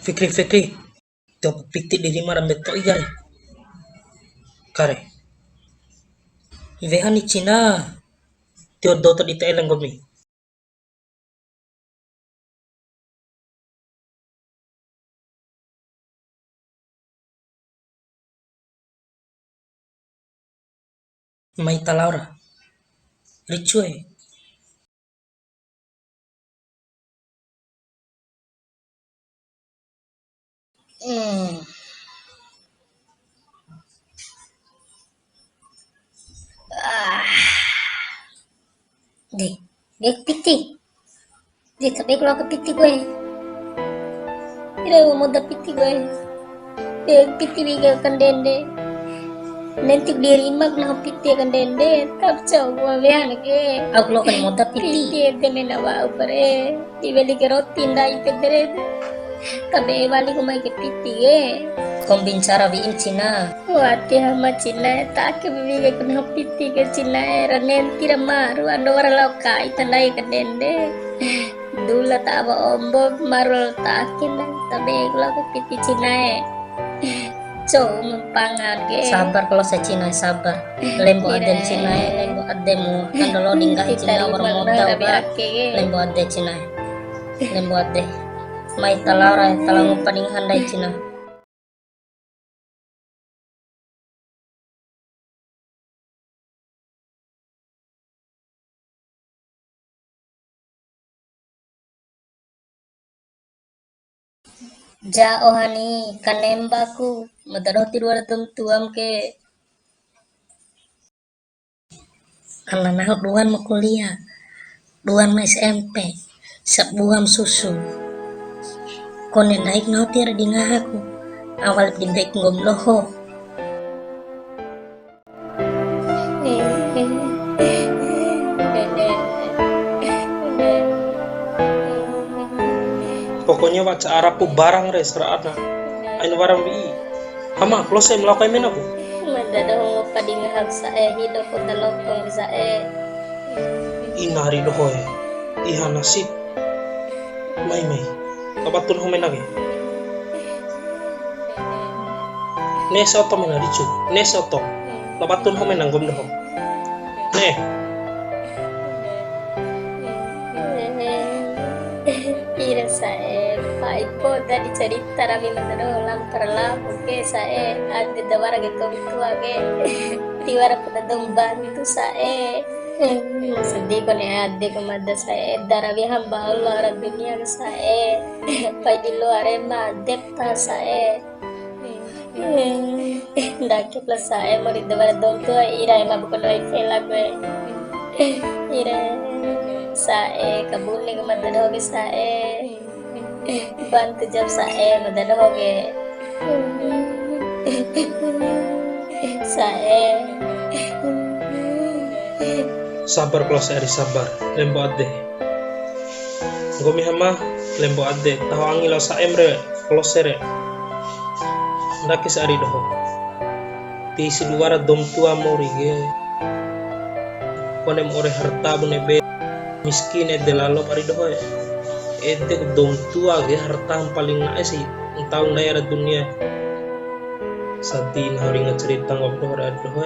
Fikri, to pitti diri maram beto igare. Kare. Ivehani Cina, tio doto di Thailand gomi. Maita Laura. Ricue. Hmm. Dek piti. Dek kabek lo ke piti gue. Ira mau da piti gue. Dek piti biga kandende. Nanti diri mag na piti kandende. Tap coba biang ke. Aku lo kan mau da piti. Piti ete mena wa upare. Dibeli ke roti nda ite bere. Kabe wali ko mai ke piti ge. Kombicara vi in Cina. Wati hama Cina tak ke biga kuna piti ke Cina era nenti ramaru ando wara lauka itandai kandende. Dula taba ombok marul takin tabe kalau ke piti Cina cow mempangan ke sabar kalau saya Cina sabar lembo aden Cina lembo ademu kandolo ninggal Cina warmo tawa lembo ade Cina lembo ade mai talara talangu paning handai Cina ja ohani kanembaku madaro tiruar tuam ke anak duan mau kuliah duan mau SMP sebuam susu konen naik nautir di ngahaku awal dibek ngom loho pokoknya waca Arapu barang res serana ain barang bi hama close melakukan men aku madado pading hagsa hido ko talokong sa inari dohoy iha nasib mai kabatun homen lagi nesoto menaricu nesoto kabatun homen nanggom doho ne ira sae paipo dari cerita rami madado lampar lamu ke sae ade dawara ge tua ge tiwara pada dombantu sae sedih ko ne ade ko madda sae darawi hamba Allah ra dunia ke sae pai di luar ma depta sae ndake plus sae mari dawara dom tua ira ma bukan oi fela gue ira sae kabule ko madda hoge sae bantu jam sae madda hoge sae sabar kalau saya sabar lembo ade gomi hama lembo ade tahu angilo sa emre kalau sere ndaki sari doho ti si duara dom tua mori ge konem ore harta bune be miskin e delalo mari doho ede dom tua ge harta yang paling nae sih tahun daerah dunia satin hari ngecerita ngobrol ada doho